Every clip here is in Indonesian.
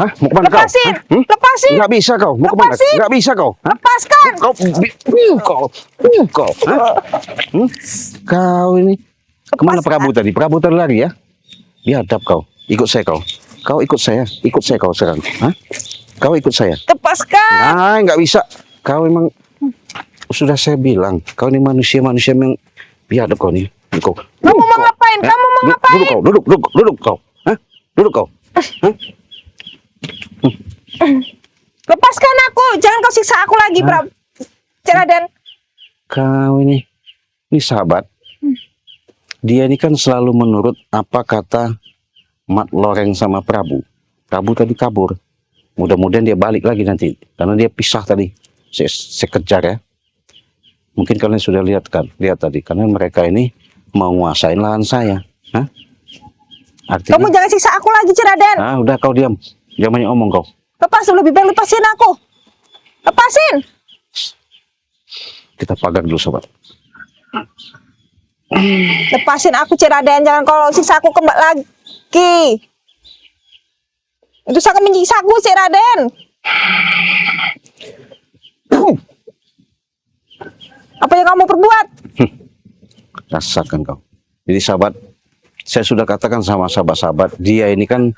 Hah? Mau kemana Lepasin. kau? Lepasin. Nggak bisa kau. Mau kemana? Lepasin. Nggak bisa kau. Hah? Lepaskan. Kau. Hah? Kau ini. Kemana Lepaskan. Prabu tadi? Prabu tadi lari ya? Biadab kau. Ikut saya kau. Kau ikut saya. Ikut saya kau sekarang. Hah? Kau ikut saya. Lepaskan. Nah, nggak bisa. Kau emang sudah saya bilang. Kau ini manusia-manusia yang biadab kau nih. Kau. Kamu mau ngapain? Kamu mau ngapain? Duduk kau. Duduk kau. Hah? Duduk kau. Hah? Lepaskan aku. Jangan kau siksa aku lagi, Prabu. Raden. Kau ini sahabat. Dia ini kan selalu menurut apa kata Mat Loreng sama Prabu. Prabu tadi kabur. Mudah-mudahan dia balik lagi nanti. Karena dia pisah tadi. Saya kejar ya. Mungkin kalian sudah lihat tadi. Karena mereka ini mau nguasain lahan saya. Hah? Artinya, Kamu jangan siksa aku lagi, Raden. ah, udah kau diam. Jangan banyak omong kau. Lepas, lebih baik lepasin aku. Lepasin. Kita pagar dulu sobat. Lepasin aku, Raden. Jangan kalau siksa aku kembali lagi. Itu sangat menyiksa aku, Raden. Apa yang kamu perbuat? Rasakan kau. Jadi sahabat, saya sudah katakan sama sahabat-sahabat, dia ini kan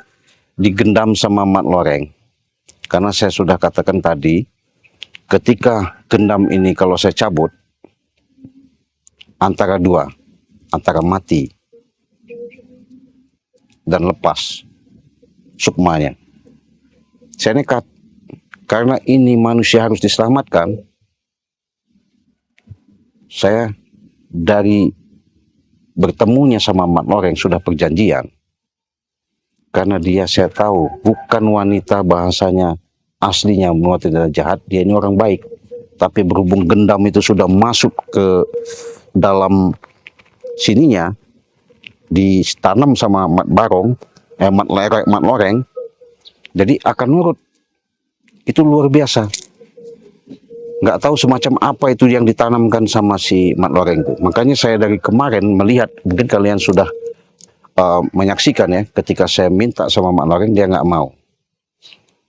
digendam sama Mat Loreng. Karena saya sudah katakan tadi, ketika gendam ini kalau saya cabut, antara dua, antara mati dan lepas sukmanya. Saya nekat, karena ini manusia harus diselamatkan. Saya dari bertemunya sama Mat Loreng sudah perjanjian. Karena dia saya tahu bukan wanita bahasanya aslinya wanita jahat, dia ini orang baik. Tapi berhubung gendam itu sudah masuk ke dalam sininya, ditanam sama Mat Loreng, jadi akan nurut. Itu luar biasa. Nggak tahu semacam apa itu yang ditanamkan sama si Mat Loreng itu. Makanya saya dari kemarin melihat, mungkin kalian sudah menyaksikan ya, ketika saya minta sama Mat Loreng dia nggak mau.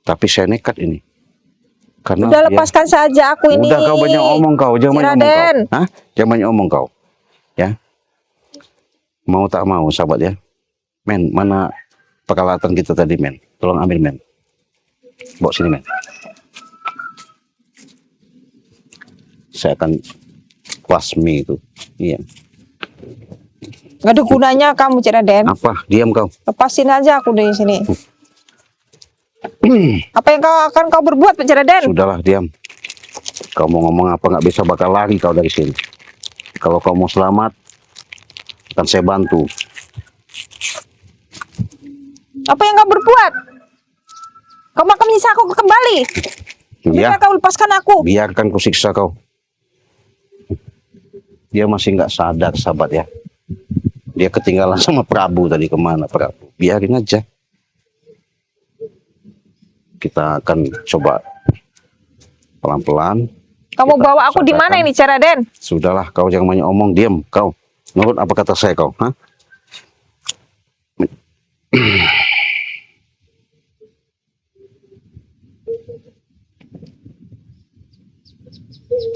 Tapi saya nekat ini. Karena udah lepaskan saja aku ini. Udah kau banyak omong kau, jangan banyak omong kau. Hah? Jangan banyak omong kau. Ya. Mau tak mau sahabat ya. Men, mana peralatan kita tadi men? Tolong ambil men. Bawa sini men. Saya akan wasmi itu. Iya. Gak ada gunanya kamu, Raden. Apa? Diam kau. Lepasin aja aku dari sini. Apa yang akan kau berbuat, Pak Raden? Sudahlah, diam. Kau mau ngomong apa nggak bisa bakal lari kau dari sini. Kalau kau mau selamat, akan saya bantu. Apa yang kau berbuat? Kamu akan menyiksa aku kembali. Biar kau lepaskan aku. Biarkan ku siksa kau. Dia masih nggak sadar sahabat ya. Dia ketinggalan sama Prabu tadi, kemana Prabu. Biarin aja. Kita akan coba pelan-pelan. Kamu bawa aku di mana ini, Raden? Sudahlah, kau jangan banyak omong, diam kau. Nurut apa kata saya kau, hah?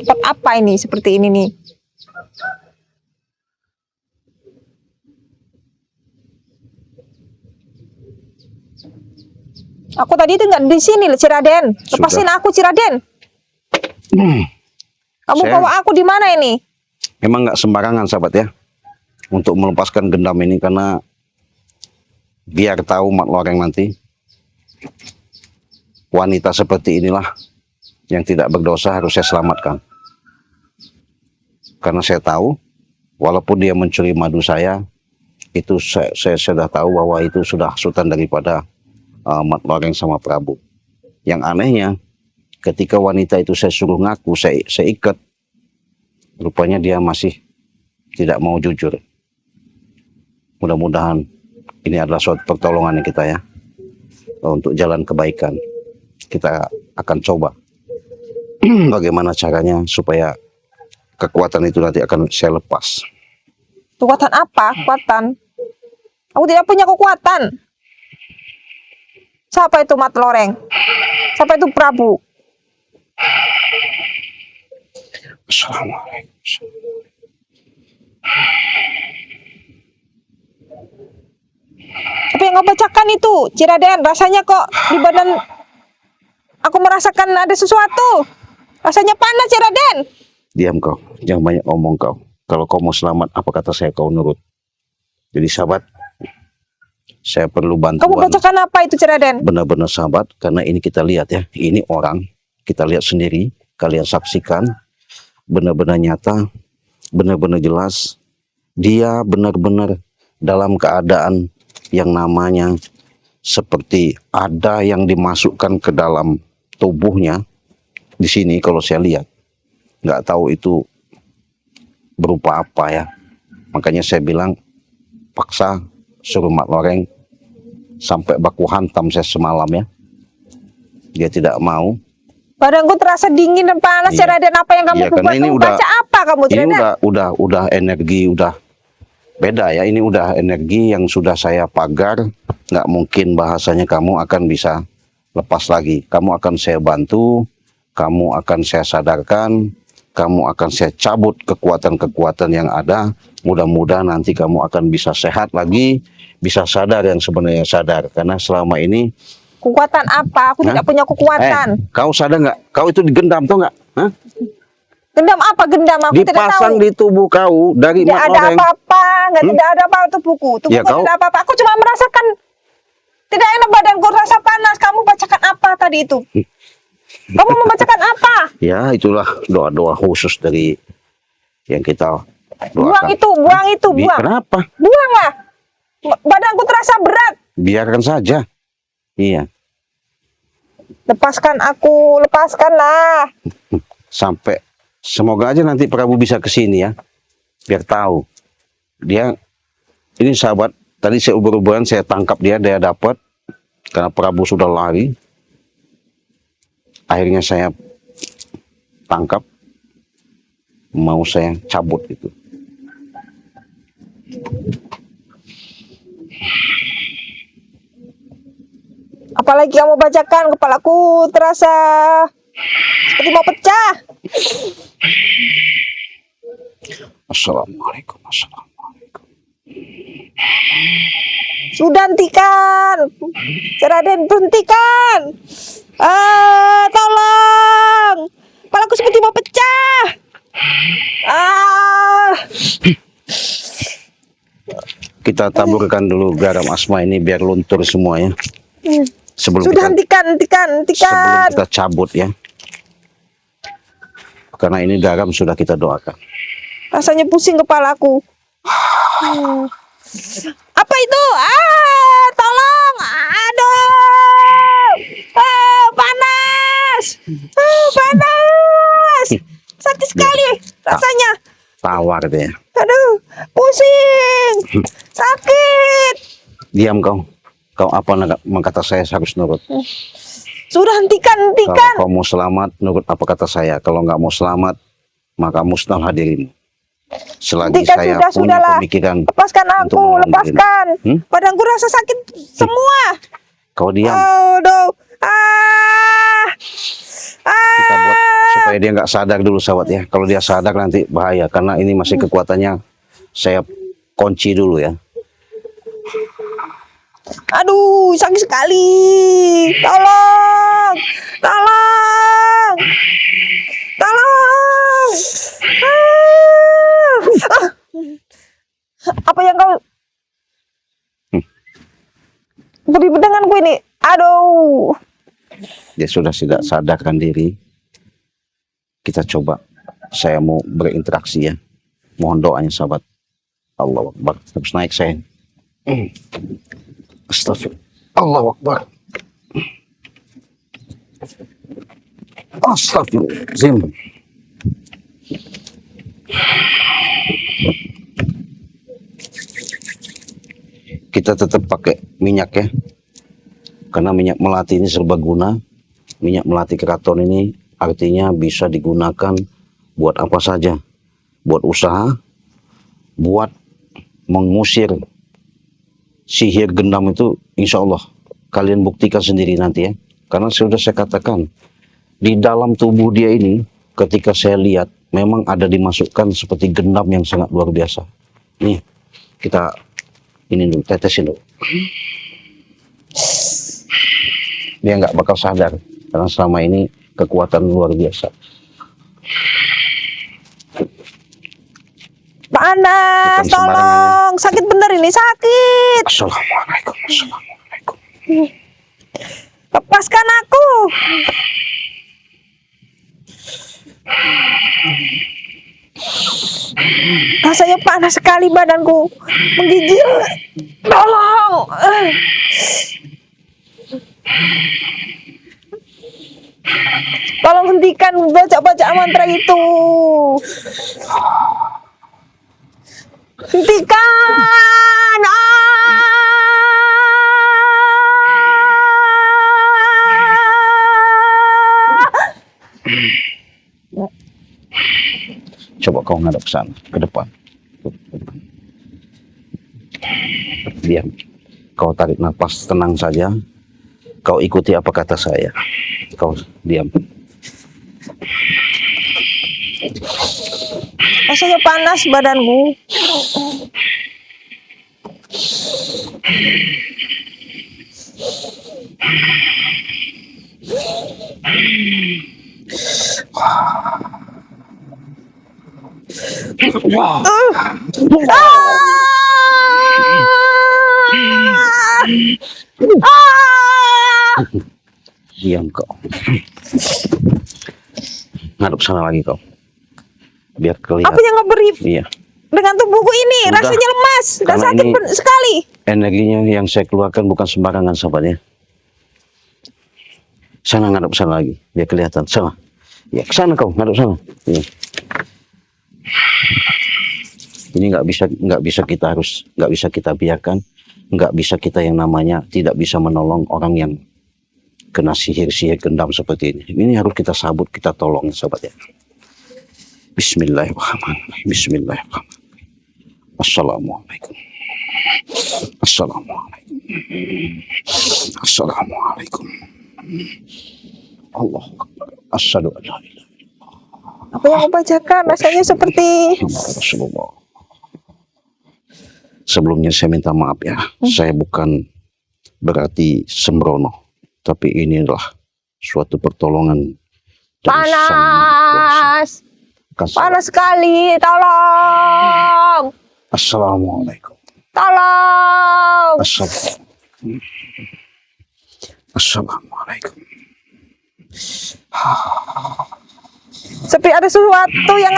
Tempat apa ini seperti ini nih? Aku tadi itu nggak di sini, Raden. Lepasin aku, Raden. Kamu bawa aku di mana ini? Memang nggak sembarangan sahabat ya, untuk melepaskan gendam ini, karena biar tahu Mat Loreng nanti, wanita seperti inilah yang tidak berdosa harus saya selamatkan. Karena saya tahu, walaupun dia mencuri madu saya, itu saya sudah tahu bahwa itu sudah hasutan daripada Mat Loreng sama Prabu. Yang anehnya, ketika wanita itu saya suruh ngaku, saya ikat, rupanya dia masih tidak mau jujur. Mudah-mudahan ini adalah suatu pertolongan kita ya, untuk jalan kebaikan. Kita akan coba bagaimana caranya supaya kekuatan itu nanti akan saya lepas. Kekuatan apa? Kekuatan? Aku tidak punya kekuatan. Siapa itu Mat Loreng? Siapa itu Prabu? Assalamualaikum. Apa yang kau bacakan itu, Ciraden? Rasanya kok di badan aku merasakan ada sesuatu. Rasanya panas, Ciraden. Diam kau, jangan banyak omong kau. Kalau kau mau selamat, apa kata saya kau nurut. Jadi sahabat, saya perlu Kamu bantuan. bacakan apa itu, Ciraden? Benar-benar sahabat, karena ini kita lihat ya, ini orang, kita lihat sendiri, kalian saksikan, benar-benar nyata, benar-benar jelas, dia benar-benar dalam keadaan yang namanya seperti ada yang dimasukkan ke dalam tubuhnya. Di sini kalau saya lihat, nggak tahu itu berupa apa ya. Makanya saya bilang, paksa suruh Mat Loreng sampai baku hantam saya semalam ya. Dia tidak mau. Badanku terasa dingin dan panas, Iya. Ciraden. Apa yang kamu Iya, karena buat? ini Kamu udah- baca apa kamu, Ini Ciraden? udah energi udah beda ya. Ini udah energi yang sudah saya pagar. Nggak mungkin bahasanya kamu akan bisa lepas lagi. Kamu akan saya bantu, kamu akan saya sadarkan, kamu akan saya cabut kekuatan-kekuatan yang ada. Mudah-mudahan nanti kamu akan bisa sehat lagi, bisa sadar yang sebenarnya sadar. Karena selama ini, Kekuatan apa? Aku tidak punya kekuatan. kau sadar nggak? Kau itu digendam tau nggak? Hah? Gendam apa gendam? Aku tidak Dipasang tahu. di tubuh kau dari Tidak Mat ada Loreng. apa-apa. Tidak ada apa tubuhku. Ya, Tubuhku kau- tidak apa-apa. Aku cuma merasakan tidak enak badanku, rasa panas. Kamu bacakan apa tadi itu? Kamu membacakan apa? Ya, itulah doa-doa khusus dari yang kita Buang doakan. itu, buang itu, buang. Kenapa? Buanglah. Badanku terasa berat. Biarkan saja. Iya, Lepaskan aku, lepaskanlah. sampai semoga aja nanti Prabu bisa ke sini ya. Biar tahu. Dia ini sahabat, tadi saya ubur-uburan saya tangkap dia dapat karena Prabu sudah lari. Akhirnya saya tangkap, mau saya cabut itu. Apalagi kamu bacakan, kepalaku terasa seperti mau pecah. Assalamualaikum. Assalamualaikum. Sudah hentikan. Ciraden, berhentikan. Tolong. Kepalaku seperti mau pecah. Kita taburkan dulu garam asma ini biar luntur semua ya. Sebelum Sudah kita, hentikan. sebelum kita cabut ya. Karena ini garam sudah kita doakan. Rasanya pusing kepalaku. Apa itu? Tolong. Aduh. Panas. Panas. Sakit sekali rasanya. Tawar dia. Aduh, pusing. Sakit. Diam kau. Kau apa kata saya harus nurut. Sudah hentikan. Kalau kau mau selamat, nurut apa kata saya. Kalau nggak mau selamat, maka musnahlah dirimu. Selagi Hentikan, saya punya sudahlah. pemikiran Lepaskan untuk aku, menolong lepaskan. dirimu. Badanku rasa sakit semua. Kau diam. Aduh. Kita buat supaya dia nggak sadar dulu sahabat ya. Kalau dia sadar nanti bahaya. Karena ini masih kekuatannya. Saya kunci dulu ya. Aduh, sakit sekali. Tolong. Tolong. Tolong. Apa yang kau beri denganku ini? Aduh. Dia sudah tidak sadarkan diri. Kita coba. Saya mau berinteraksi ya. Mohon doanya sahabat. Allah Akbar. Terus naik saya. Astagfirullah. Allah Akbar. Astagfirullahaladzim. Kita tetap pakai minyak ya. Karena minyak melati ini serbaguna. Minyak melati keraton ini artinya bisa digunakan buat apa saja. Buat usaha, buat mengusir sihir gendam itu insya Allah Kalian buktikan sendiri nanti ya. Karena sudah saya katakan, di dalam tubuh dia ini, ketika saya lihat, memang ada dimasukkan seperti gendam yang sangat luar biasa. Nih, kita ini dulu, tetesin dulu. Dia nggak bakal sadar, karena selama ini kekuatan luar biasa. Panas, Bukan sembarangan, tolong. Sakit bener ini, sakit. Assalamualaikum, assalamualaikum. Lepaskan aku. Rasanya panas sekali badanku. Menggigil. Tolong. Tolong hentikan baca-baca mantra itu. Hentikan. Coba kau ngadap ke sana, ke depan. Diam. Kau tarik nafas, tenang saja. Kau ikuti apa kata saya. Kau diam. Rasanya panas badanku. Wow. Diam kau. Ngadep sana lagi kau. Biar kelihatan. Apa yang nggak beri Iya. dengan tubuhku ini? Udah. Rasanya lemas dan Karena sakit ini- sekali. Energinya yang saya keluarkan bukan sembarangan sahabatnya. Sana ngadep sana lagi. Biar kelihatan. Sana. Ya, ke sana kau. Ngadep sana. Iya. Ini nggak bisa kita biarkan, nggak bisa kita yang namanya tidak bisa menolong orang yang kena sihir gendam seperti ini. Ini harus kita sabut, kita tolong sahabat ya. Bismillahirrahmanirrahim. Bismillahirrahmanirrahim. Assalamualaikum. Assalamualaikum. Assalamualaikum. Allah Akbar. Asyhadu an la ilaha Apa yang kau bacakan rasanya seperti illallah Rasulullah. Sebelumnya saya minta maaf ya, saya bukan berarti sembrono, tapi inilah suatu pertolongan dari Sang Maha panas. Kuasa. Panas sekali. Tolong. Assalamualaikum. Tolong. Assalamualaikum. Assalamualaikum. Seperti ada sesuatu yang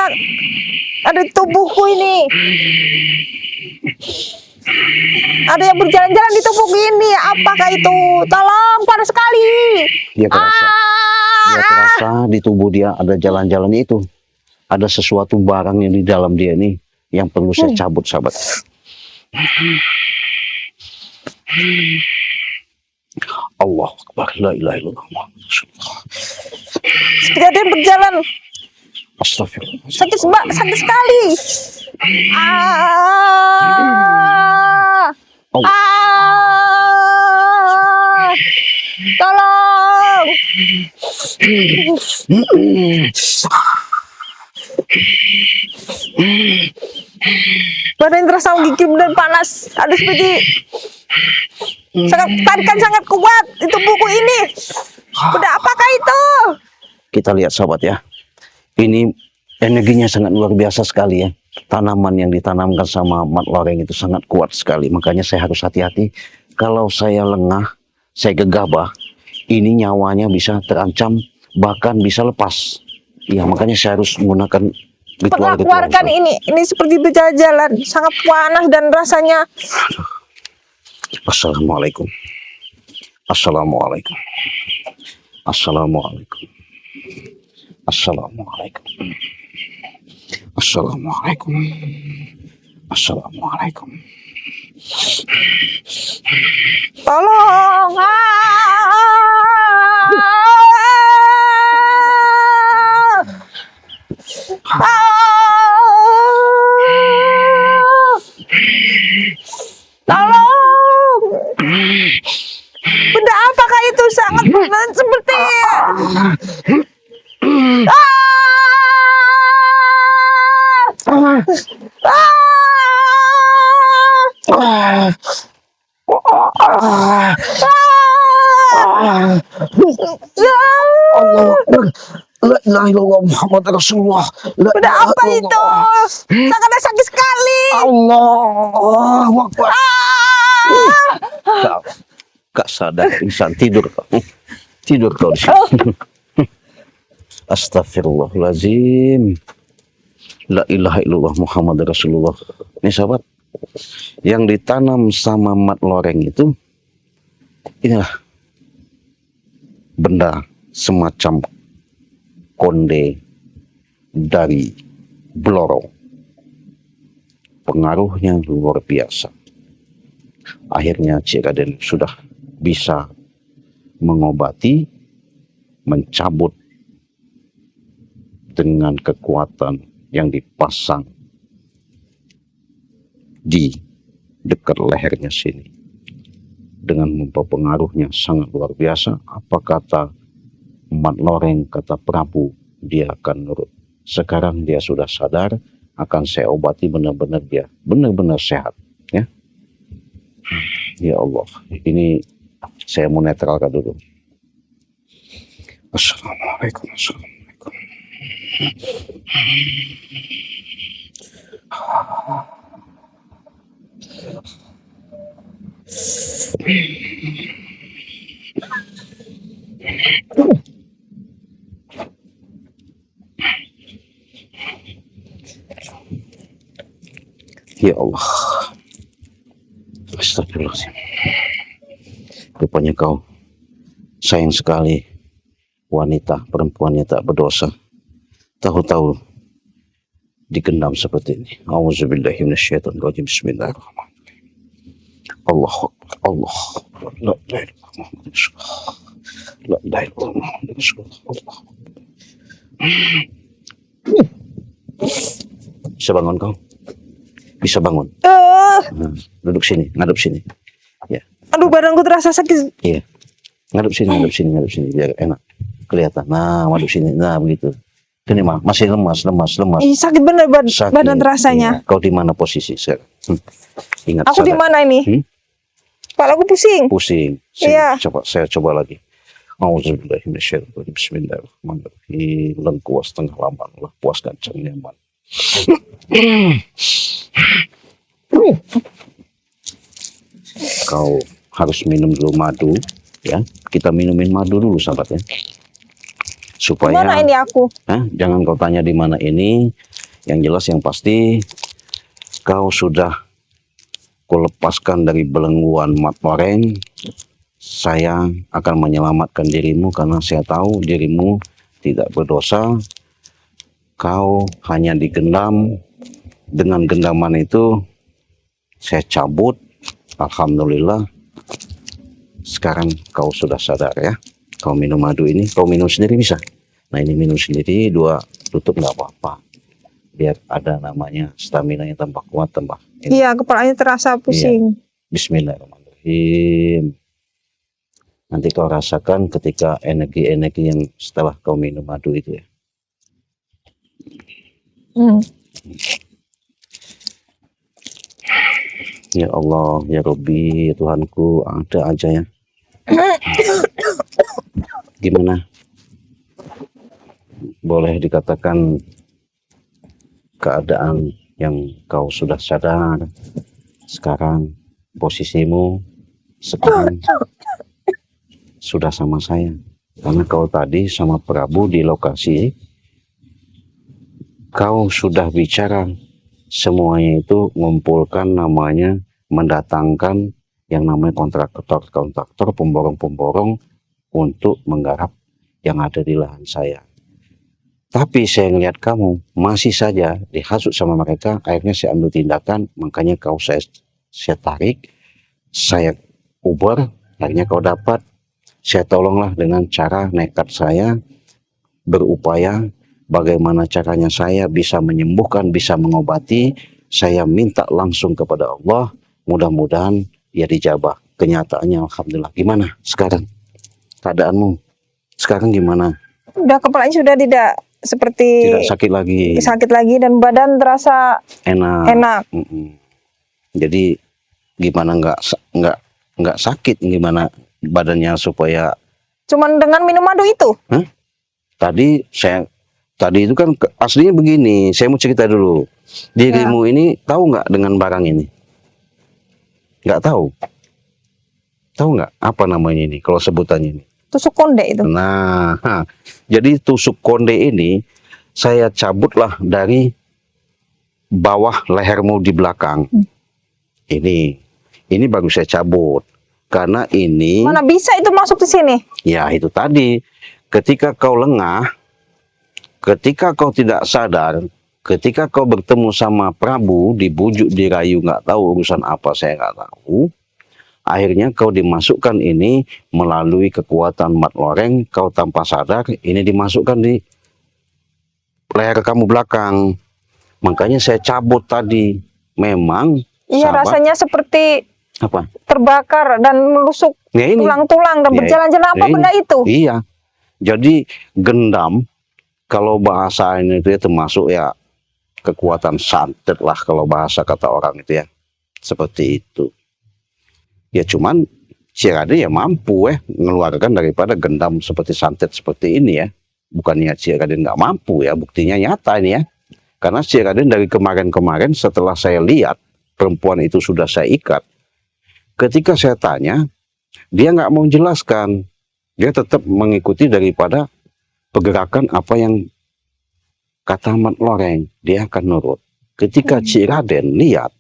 ada di tubuhku ini. Ada yang berjalan-jalan di tubuhku ini. Apakah itu? Tolong, panas sekali. Dia terasa di tubuh dia ada jalan-jalan itu. Ada sesuatu barang yang di dalam dia ini yang perlu saya cabut, sahabat. Allah Akbar, la ilaha illallah, Muhammad Rasulullah. Seperti ada yang berjalan. Astagfirullah. Sakit sekali. Allah. Tolong. Badan terasa menggigil dan panas. Ada seperti tarikan sangat kuat di tubuhku ini. Udah, apakah itu? Kita lihat sahabat ya. Ini energinya sangat luar biasa sekali ya. Tanaman yang ditanamkan sama mat loreng itu sangat kuat sekali. Makanya saya harus hati-hati. Kalau saya lengah, saya gegabah, ini nyawanya bisa terancam, bahkan bisa lepas. Ya, makanya saya harus menggunakan ritual-ritual. Keluarkan ini seperti berjalan-jalan, sangat panas dan rasanya. Assalamualaikum. Assalamualaikum. Assalamualaikum. Assalamualaikum. Assalamualaikum. Assalamualaikum. Tolong. Tolong. berhenti. Allah Akbar. La ilaha illallah Muhammad Rasulullah. La Udah ilaha apa itu? illallah. Sangat sakit sekali. Allah Akbar. Kau gak sadar insan tidur kau. Tidur kau di sini. Astagfirullahaladzim. La ilaha illallah Muhammad Rasulullah. Ini sahabat, yang ditanam sama Mat Loreng itu, inilah benda semacam konde dari Bloro. Pengaruhnya luar biasa. Akhirnya Cik Raden sudah bisa mengobati, mencabut dengan kekuatan yang dipasang di dekat lehernya sini. Dengan mempengaruhnya sangat luar biasa. Apa kata Mat Loreng, kata Prabu, dia akan nurut. Sekarang dia sudah sadar, akan saya obati benar-benar dia benar-benar sehat. Ya, ya Allah, ini saya mau netralkan dulu. Assalamualaikum. Assalamualaikum. Ya Allah. Astagfirullahaladzim. Rupanya kau sayang sekali wanita, perempuan yang tak berdosa. Tahu-tahu digendam seperti ini. Auzubillahi minasyaitonirrajim. Bismillahirrahmanirrahim. Allahu Akbar. Allah. La ilaha illallah. La ilaha illallah. Allah. Bisa bangun kau? Bisa bangun. Nah, duduk sini, ngadep sini. Ya. Aduh, badanku terasa sakit. Iya. Ngadep sini, ngadep sini, ngadep sini biar enak kelihatan. Nah, ngadep sini. Nah, begitu. Ini mah masih lemas. Ih, sakit bener Sakit. badan terasanya. Iya. Kau di mana posisi sekarang? Ingat. Aku di mana ini? Kepala aku pusing. Pusing. Sini, Iya. Coba saya coba lagi. Auzubillahi minasyaitonirrajim. Bismillahirrahmanirrahim. Lengkuas tengah laman, lah puas gancang nyaman. Kau harus minum dulu madu, ya. Kita minumin madu dulu, sahabat ya. Supaya Mana ini aku? jangan kau tanya di mana ini. Yang jelas yang pasti kau sudah kulepaskan dari belengguan Mat Loreng. Saya akan menyelamatkan dirimu karena saya tahu dirimu tidak berdosa. Kau hanya digendam. Dengan gendaman itu saya cabut. Alhamdulillah. Sekarang kau sudah sadar ya. Kau minum madu ini, kau minum sendiri bisa. Nah ini minum sendiri, 2 tutup nggak apa-apa. Biar ada namanya stamina yang tambah kuat, tambah ini. Iya, kepalanya terasa pusing. Bismillahirrahmanirrahim. Nanti kau rasakan ketika energi-energi yang setelah kau minum madu itu ya. Ya Allah, ya Rabbi, ya Tuhanku, ada aja ya. Gimana? Boleh dikatakan keadaan yang kau sudah sadar sekarang, posisimu sekarang sudah sama saya. Karena kau tadi sama Prabu di lokasi, kau sudah bicara semuanya itu ngumpulkan namanya, mendatangkan yang namanya kontraktor, pemborong-pemborong untuk menggarap yang ada di lahan saya. Tapi saya ngeliat kamu masih saja dihasut sama mereka, akhirnya saya ambil tindakan, makanya kau saya tarik, saya uber, akhirnya kau dapat. Saya tolonglah dengan cara nekat saya berupaya bagaimana caranya saya bisa menyembuhkan, bisa mengobati. Saya minta langsung kepada Allah, mudah-mudahan ya dijabah. Kenyataannya alhamdulillah. Gimana sekarang keadaanmu? Sekarang gimana? Udah kepalanya sudah tidak seperti Tidak sakit lagi, dan badan terasa enak. enak. Jadi gimana nggak sakit, gimana badannya supaya Cuman dengan minum madu itu. tadi itu kan aslinya begini. Saya mau cerita dulu. Dirimu ini tahu nggak dengan barang ini? Nggak tahu. Tahu nggak apa namanya ini? Kalau sebutannya ini. Tusuk konde itu. Nah, jadi tusuk konde ini saya cabutlah dari bawah lehermu di belakang. Ini baru saya cabut karena ini. Mana bisa itu masuk di sini? Ya itu tadi, ketika kau lengah, ketika kau tidak sadar, ketika kau bertemu sama Prabu, dibujuk, dirayu, nggak tahu urusan apa saya nggak tahu. Akhirnya kau dimasukkan ini melalui kekuatan mat loreng, kau tanpa sadar ini dimasukkan di leher kamu belakang. Makanya saya cabut tadi. Memang Iya, sahabat, rasanya seperti apa? terbakar dan menusuk Ya ini. tulang-tulang dan Ya, berjalan-jalan apa ya benda ini. itu? Iya. Jadi gendam kalau bahasa ini itu ya termasuk ya kekuatan santet lah kalau bahasa kata orang itu ya. Seperti itu. Ya cuman si Raden ya mampu mengeluarkan daripada gendam seperti santet seperti ini ya. Bukannya si Raden nggak mampu ya, buktinya nyata ini ya. Karena si Raden dari kemarin-kemarin setelah saya lihat perempuan itu sudah saya ikat, ketika saya tanya, dia nggak mau menjelaskan. Dia tetap mengikuti daripada pergerakan apa yang kata mat loreng, dia akan nurut. Ketika Cik Raden lihat,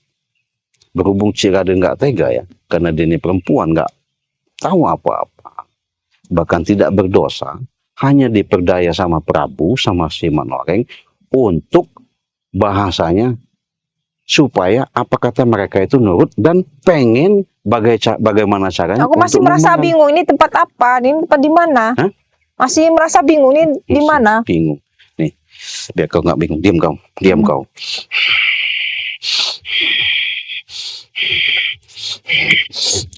berhubung Cik Raden nggak tega ya, karena dia ini perempuan nggak tahu apa-apa, bahkan tidak berdosa, hanya diperdaya sama Prabu, sama si mat loreng untuk bahasanya supaya apa kata mereka itu nurut dan pengen bagaimana caranya. Aku masih merasa bingung, ini tempat apa? Ini tempat di mana? Hah? Masih merasa bingung, ini di mana? Bingung. Nih, biar kau nggak bingung, diam kau, diam kau.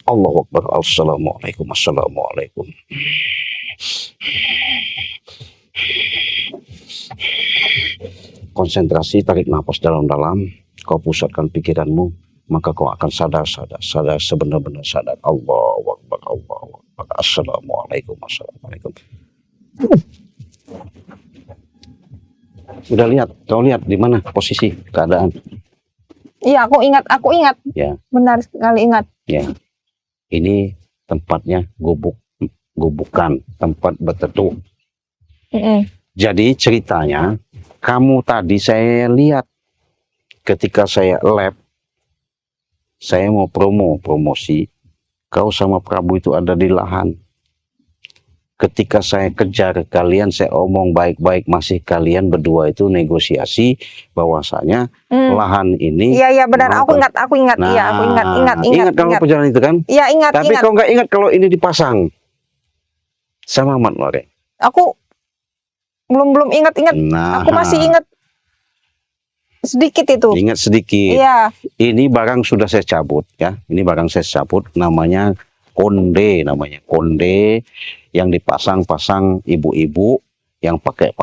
Allahu Akbar. Assalamualaikum. Assalamualaikum. Konsentrasi, tarik nafas dalam-dalam. Kau pusatkan pikiranmu, maka kau akan sadar sebenar-benar sadar. Allahu Akbar. Allahu Akbar. Assalamualaikum. Assalamualaikum. Udah lihat, kau lihat di mana posisi keadaan? Iya, aku ingat. Ya. Benar sekali ingat. Ya, ini tempatnya gubukan, tempat berteduh. Jadi ceritanya, kamu tadi saya lihat ketika saya lab, saya mau promosi, kau sama Prabu itu ada di lahan. Ketika saya kejar kalian, saya omong baik-baik, masih kalian berdua itu negosiasi bahwasanya lahan ini. Iya benar, aku ingat. Nah, Iya, aku ingat. Ingat kalau perjalanan itu kan? Iya, ingat. Tapi kau nggak ingat kalau ini dipasang sama mat loreng. Aku belum ingat. Nah, aku masih ingat sedikit itu. Ingat sedikit. Iya. Ini barang sudah saya cabut ya. Ini barang saya cabut, namanya konde, yang dipasang-pasang ibu-ibu yang pakai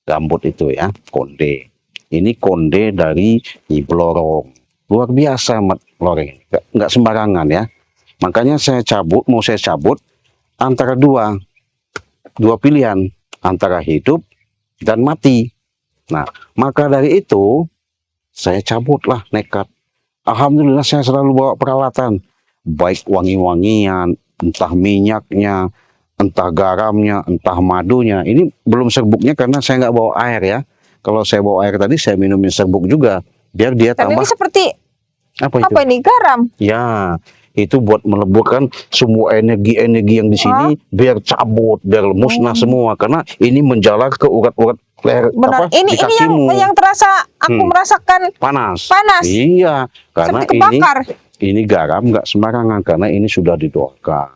rambut itu ya, konde. Ini konde dari Nyi Blorong. Luar biasa mat loreng, nggak sembarangan ya. Makanya mau saya cabut antara dua pilihan, antara hidup dan mati. Nah, maka dari itu saya cabutlah nekat. Alhamdulillah saya selalu bawa peralatan, baik wangi-wangian, entah minyaknya, entah garamnya, entah madunya. Ini belum serbuknya karena saya nggak bawa air ya. Kalau saya bawa air tadi saya minumin serbuk juga biar dia Dan tambah. ini seperti apa ini garam? Ya, itu buat meleburkan semua energi yang di sini biar cabut, biar musnah semua karena ini menjalar ke urat-urat leher. Benar. Ini yang terasa aku merasakan panas. Iya, karena seperti kebakar. Ini garam nggak sembarangan karena ini sudah didoakan,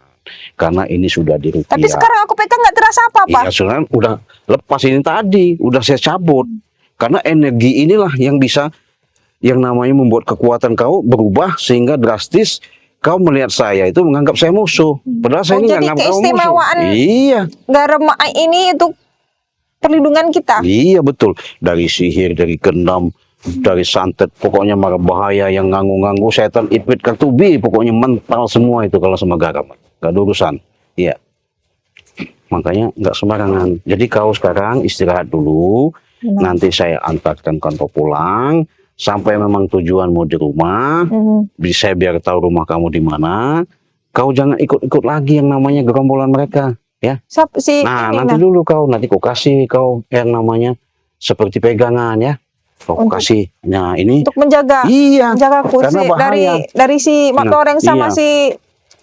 karena ini sudah diruqyah. Tapi sekarang aku pegang nggak terasa apa-apa. Iya, sebenarnya udah lepas ini tadi, udah saya cabut. Karena energi inilah yang bisa, yang namanya membuat kekuatan kau berubah sehingga drastis kau melihat saya itu menganggap saya musuh. Padahal saya ini nggak jadi nganggap kamu musuh. keistimewaan Iya, garam ini untuk perlindungan kita. iya betul. Dari sihir, dari gendam, dari santet, pokoknya marah bahaya yang nganggu-nganggu setan, ipit, katubi, pokoknya mental semua itu kalau sama garam. Gak ada urusan. Iya. Makanya nggak sembarangan. Jadi kau sekarang istirahat dulu. Nanti saya antarkan kau pulang. Sampai memang tujuanmu di rumah. Bisa biar tahu rumah kamu di mana. Kau jangan ikut-ikut lagi yang namanya gerombolan mereka. Ya. Nah, nanti dulu kau. Nanti kau kasih kau yang namanya seperti pegangan ya. Kau kasih. Nah, ini. Untuk menjaga. Iya. Menjaga Karena bahaya. dari si Mat Loreng sama si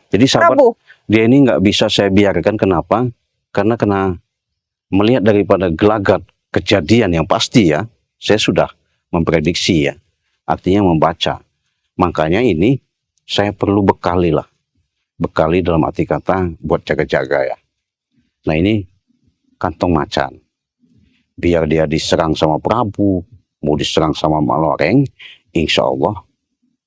Jadi sahabat, Prabu. dia ini nggak bisa saya biarkan. Kenapa? Karena kena melihat daripada gelagat kejadian yang pasti ya, saya sudah memprediksi ya, artinya membaca. Makanya ini saya perlu bekali lah, bekali dalam arti kata buat jaga-jaga ya. Nah ini kantong macan, biar dia diserang sama Prabu, mau diserang sama Mak Loreng, insya Allah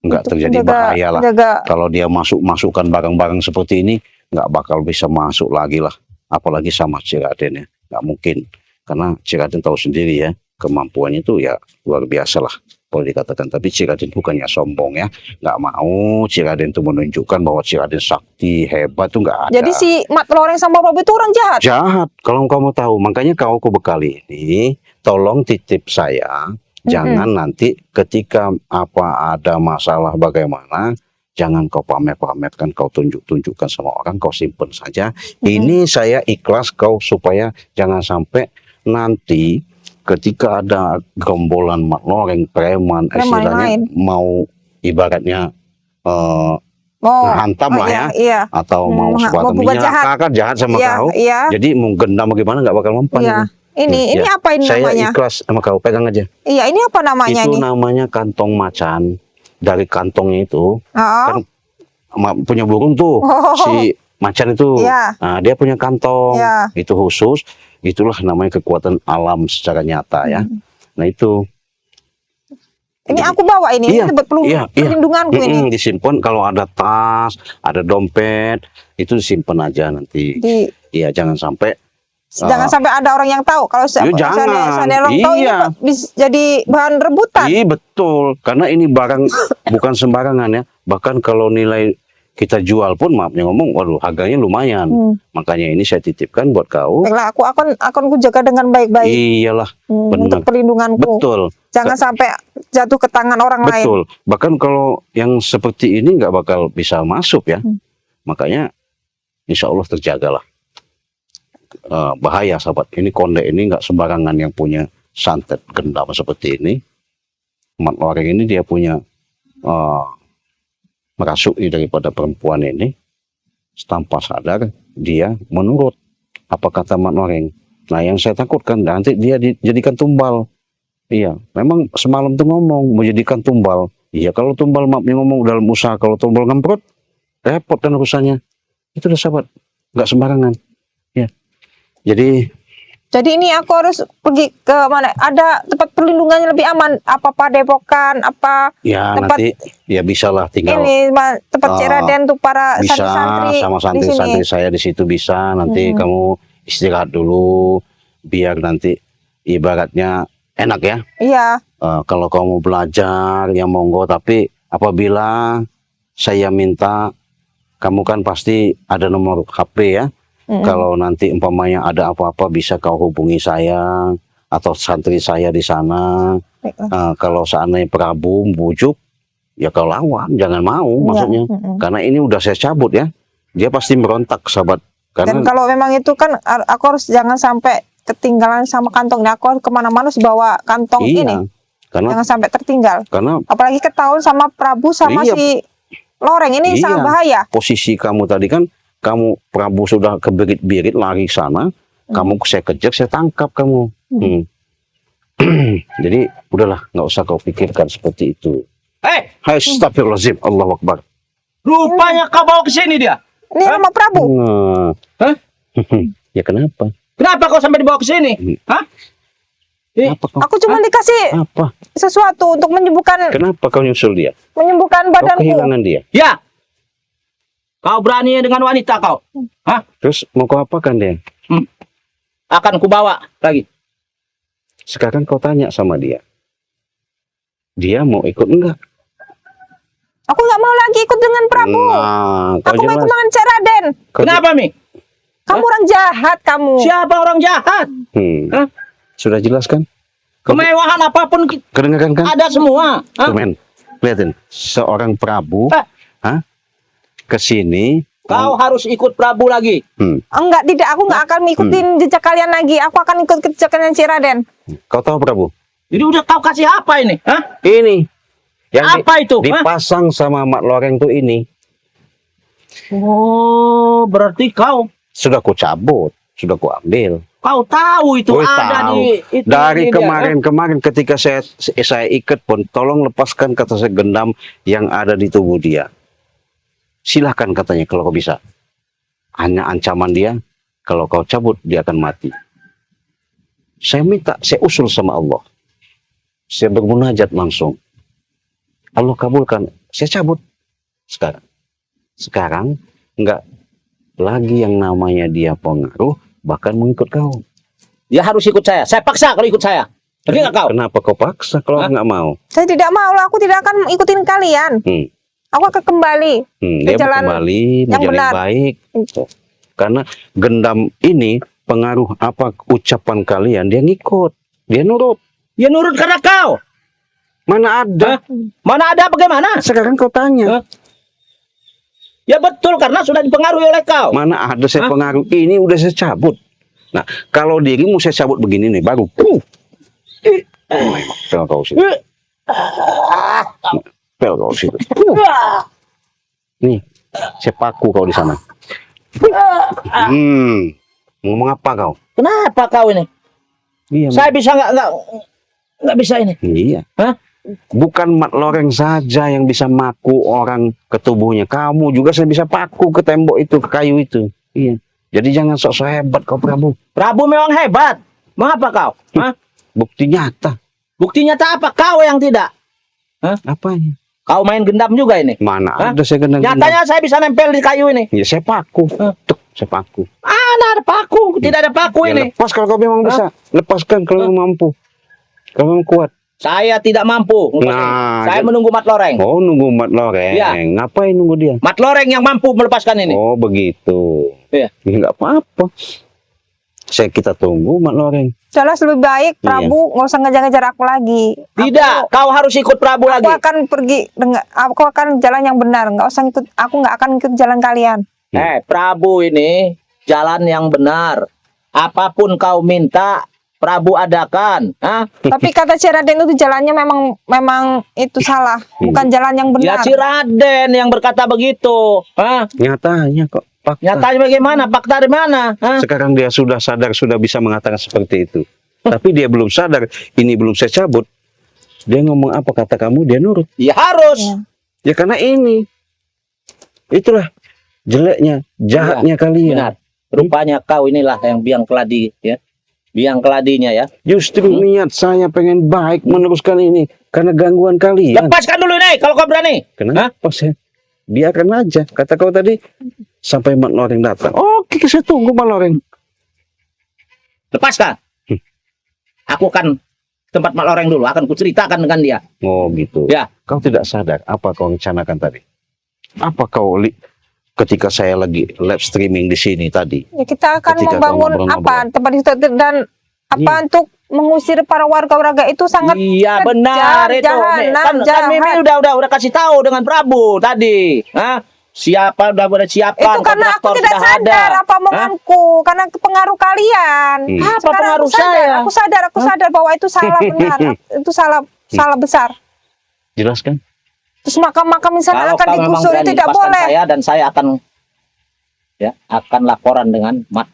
nggak terjadi bahaya lah. Kalau dia masukkan barang-barang seperti ini, nggak bakal bisa masuk lagi lah. Apalagi sama Ciraden ya, nggak mungkin. Karena Ciraden tahu sendiri ya, kemampuannya itu ya luar biasa lah. Boleh dikatakan, tapi Ciraden bukannya sombong ya. Nggak mau Ciraden itu menunjukkan bahwa Ciraden sakti, hebat tuh nggak ada. Jadi si Mat Loreng sama Prabu itu orang jahat? Jahat, kalau kamu tahu. Makanya kau bekali ini, tolong titip saya. Jangan nanti ketika ada masalah bagaimana, jangan kau pamer-pamerkan, kau tunjuk-tunjukkan sama orang, kau simpen saja. Ini saya ikhlas kau supaya jangan sampai nanti ketika ada gerombolan Mat Loreng, preman, istilahnya mau ibaratnya hantam lah ya, iya. atau mau semacam jahat sama kau. Iya. Jadi mau gendam bagaimana nggak bakal mempan. Iya. Ini apa ini saya namanya? Saya ikhlas sama kau, pegang aja. Iya, ini apa namanya itu nih? namanya kantong macan. Dari kantongnya itu kan punya burung tuh si macan itu. Nah, dia punya kantong itu khusus. Itulah namanya kekuatan alam secara nyata ya. Nah itu. Ini aku bawa ini. Ini perlindunganku ini. Disimpan kalau ada tas, ada dompet, itu disimpan aja nanti. Iya, jangan sampai. Jangan sampai ada orang yang tahu. Kalau seandainya orang tahu ini bisa jadi bahan rebutan. Iya betul, karena ini barang bukan sembarangan ya. Bahkan kalau nilai kita jual pun, maafnya ngomong, waduh harganya lumayan. Makanya ini saya titipkan buat kau. Baiklah, akan ku jaga dengan baik-baik. Iyalah, benar. Untuk perlindunganku. Betul. Jangan sampai jatuh ke tangan orang lain. Betul. Bahkan kalau yang seperti ini nggak bakal bisa masuk ya. Makanya insya Allah terjagalah. Bahaya sahabat, ini konde ini nggak sembarangan yang punya santet gendam seperti ini. Mat Loreng ini dia punya merasuki daripada perempuan ini, tanpa sadar dia menurut apa kata Mat Loreng. Nah yang saya takutkan nanti dia dijadikan tumbal. Iya, memang semalam tuh ngomong menjadikan tumbal. Iya, kalau tumbal maafnya ngomong dalam usaha, kalau tumbal ngemprot repot kan urusannya. Itu udah sahabat, nggak sembarangan. Ya. Jadi ini aku harus pergi ke mana? Ada tempat perlindungannya lebih aman? Apa Padepokan? Apa ya tempat, nanti ya bisa lah tinggal. Ini tempat Ciraden untuk para santri-santri. Bisa sama santri-santri saya di situ bisa. Nanti kamu istirahat dulu biar nanti ibaratnya enak ya. Iya. Kalau kamu belajar ya monggo, tapi apabila saya minta, kamu kan pasti ada nomor HP ya. Kalau nanti umpamanya ada apa-apa bisa kau hubungi saya atau santri saya di sana. Kalau seandainya Prabu bujuk, ya kau lawan, jangan mau maksudnya. Karena ini udah saya cabut ya. Dia pasti merontak sahabat. Dan kalau memang itu kan aku harus jangan sampai ketinggalan sama kantong. Nah, aku harus kemana-mana harus bawa kantong ini. Jangan sampai tertinggal. Karena apalagi ketahuan sama Prabu sama si Loreng ini sangat bahaya. Posisi kamu tadi kan, kamu Prabu sudah kebirit-birit lari sana, kamu saya kejar, saya tangkap kamu. Jadi udahlah, nggak usah kau pikirkan seperti itu. Astagfirullahaladzim, Allahu Akbar. Rupanya kau bawa ke sini dia. Ini nama Prabu. Ya kenapa? Kenapa kau sampai dibawa ke sini? Aku cuma dikasih sesuatu untuk menyembuhkan. Kenapa kau nyusul dia? Menyembuhkan badanku. Kau kehilangan dia. Ya. Kau berani dengan wanita kau? Hah? Terus mau kau apakan dia? Akan kubawa lagi. Sekarang kau tanya sama dia. Dia mau ikut enggak? Aku nggak mau lagi ikut dengan Prabu. Nah, kau Aku mau ikut jelas. dengan Cik Raden. Kenapa, Mi? Kamu orang jahat kamu. Siapa orang jahat? Hah? Sudah jelas kan? Kemewahan apapun Kedengaran kan? ada semua. Hah? Tuh, men. Lihatin, seorang Prabu ke sini. Kau harus ikut Prabu lagi. Enggak, tidak. Aku nggak akan ngikutin jejak kalian lagi. Aku akan ikut ke jejaknya Cik Raden. Kau tahu Prabu? Jadi udah kau kasih apa ini? Hah? Ini yang Apa itu? Hah? dipasang sama Mak Loreng tuh ini. Oh, berarti kau Sudah ku cabut, sudah ku ambil. kau tahu itu Gue ada tahu. di itu Dari di dia, kemarin ketika saya ikat pun, tolong lepaskan kata saya gendam yang ada di tubuh dia. Silahkan katanya kalau kau bisa. Hanya ancaman dia, kalau kau cabut dia akan mati. Saya minta, saya usul sama Allah. Saya bermunajat langsung. Allah kabulkan, saya cabut. Sekarang enggak lagi yang namanya dia pengaruh, bahkan mengikut kau. Dia harus ikut saya. Saya paksa kalau ikut saya. Tapi nggak kau? Kenapa kau paksa kalau Hah? nggak mau? Saya tidak mau lah. Aku tidak akan ikutin kalian. Aku akan kembali Dia jalan kembali yang menjadi benar. baik. Karena gendam ini pengaruh apa ucapan kalian, dia ngikut, dia nurut. Dia nurut karena kau. Mana ada? Hah? Mana ada bagaimana? Sekarang kau tanya. Hah? Ya betul karena sudah dipengaruhi oleh kau. Mana ada saya Hah? pengaruh? Ini udah saya cabut. Nah, kalau dirimu saya cabut begini nih, baru. Pel kau situ. Pel kau situ. Nih, saya paku kau di sana. Ngomong apa kau? Kenapa kau ini? Iya, Saya bisa nggak bisa ini. iya. Hah? Bukan Mak Loreng saja yang bisa maku orang ke tubuhnya. Kamu juga saya bisa paku ke tembok itu, ke kayu itu. Iya. Jadi jangan sok-sok hebat kau Prabu. Prabu memang hebat. Mengapa kau? Hah? Bukti nyata. Bukti nyata apa? Kau yang tidak. Apanya? Kau main gendam juga ini. Mana Hah? ada saya gendang. Nyatanya saya bisa nempel di kayu ini. Ya saya paku. Tuk, saya paku. Ada paku. Tidak ada paku Ya, ini. lepas kalau kau memang bisa. Lepaskan kalau memang mampu. Kalau memang kuat. Saya tidak mampu. Nah, Saya jadi- menunggu Mat Loreng. Oh, nunggu Mat Loreng. Iya. Ngapain nunggu dia? Mat Loreng yang mampu melepaskan ini. Oh, begitu. Iya. Ya, nggak apa-apa. Kita tunggu Mat Loreng. Jelas lebih baik Prabu nggak usah ngejar-ngejar aku lagi. Tidak, kau harus ikut Prabu Aku lagi. akan pergi dengan, aku akan jalan yang benar. Nggak usah ikut. Aku nggak akan ikut jalan kalian. Prabu ini jalan yang benar. Apapun kau minta, Prabu adakan. Hah? Tapi kata Cik Raden itu jalannya memang itu salah, bukan jalan yang Ya benar. Cik Raden yang berkata begitu. Hah? Nyatanya kok. Fakta. Nyatanya bagaimana? Fakta dari mana? Hah? Sekarang dia sudah sadar, sudah bisa mengatakan seperti itu. Tapi dia belum sadar, ini belum saya cabut. Dia ngomong apa kata kamu, dia nurut. Ya harus. Ya. Ya karena ini. Itulah jeleknya, jahatnya kalian. Benar. Rupanya kau inilah yang biang keladi, ya. Biang keladinya ya. Justru niat saya pengen baik meneruskan ini. Karena gangguan kalian. Lepaskan dulu nih kalau kau berani. Kenapa saya? Biarkan aja. Kata kau tadi, sampai Mak Loreng datang. Oke, saya tunggu Mak Loreng. Lepaskan. Aku akan tempat Mak Loreng dulu, akan kuceritakan dengan dia. Oh gitu. Ya. Kau tidak sadar apa kau rencanakan tadi? Apa kau ketika saya lagi live streaming di sini tadi? Ya, kita akan Ketika kau membangun ngobrol-ngobrol. apa tempat itu dan apa untuk mengusir para warga-warga itu sangat Iya kejam, benar itu. jahanam, Kan Mimi jahat. udah kasih tahu dengan Prabu tadi. Hah? Siapa udah siapkan Itu karena aku kontraktor tidak sudah sadar ada. apa omonganku, karena pengaruh kalian. Apa Sekarang pengaruh aku sadar, saya? aku sadar bahwa itu salah benar, itu salah besar. Jelaskan. Terus makam-makam di sana Kalau akan kau memang digusur, berani tidak lepaskan boleh. saya dan saya akan laporan dengan Mat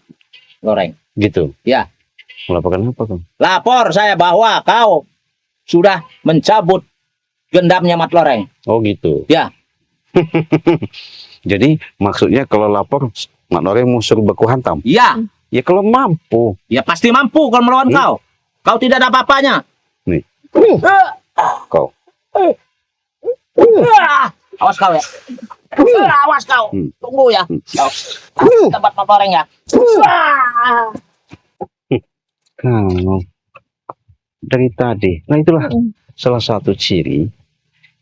Loreng. Gitu. Ya. Melaporkan apa kau? Lapor saya bahwa kau sudah mencabut gendamnya Mat Loreng. Oh gitu. Ya. Jadi maksudnya kalau lapor Mak Loreng mau suruh baku hantam. Ya. Ya kalau mampu. Ya pasti mampu kalau melawan kau. Kau tidak ada apa-apanya. Nih. Kau. Awas kau ya. Awas kau. Tunggu ya. Tempat motoreng ya. Kalau dari tadi, nah itulah salah satu ciri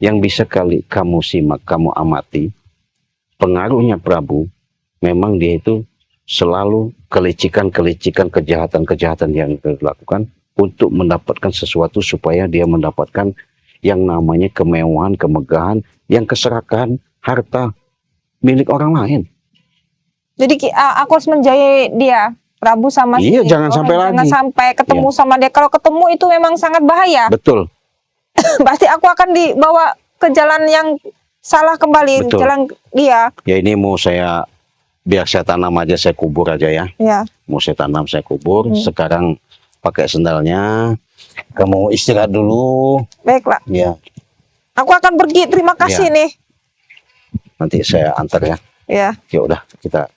yang bisa kamu simak, kamu amati. Pengaruhnya Prabu, memang dia itu selalu kelicikan-kelicikan, kejahatan-kejahatan yang dilakukan untuk mendapatkan sesuatu supaya dia mendapatkan yang namanya kemewahan, kemegahan, yang keserakahan harta milik orang lain. Jadi aku harus menjauhi dia, Prabu sama Iya, si jangan sampai jangan lagi. sampai ketemu Iya. sama dia. Kalau ketemu itu memang sangat bahaya. Betul. Pasti aku akan dibawa ke jalan yang salah kembali, Betul. jalan dia. Ya ini mau saya, biar saya tanam aja, saya kubur aja ya. Ya. Mau saya tanam, saya kubur. Sekarang pakai sendalnya. Kamu istirahat dulu. Baiklah. Ya, Aku akan pergi. Terima kasih Iya. nih. nanti saya antar ya. Ya. Ya udah,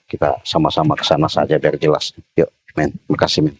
kita sama-sama ke sana saja biar jelas. Yuk, men. Makasih, men.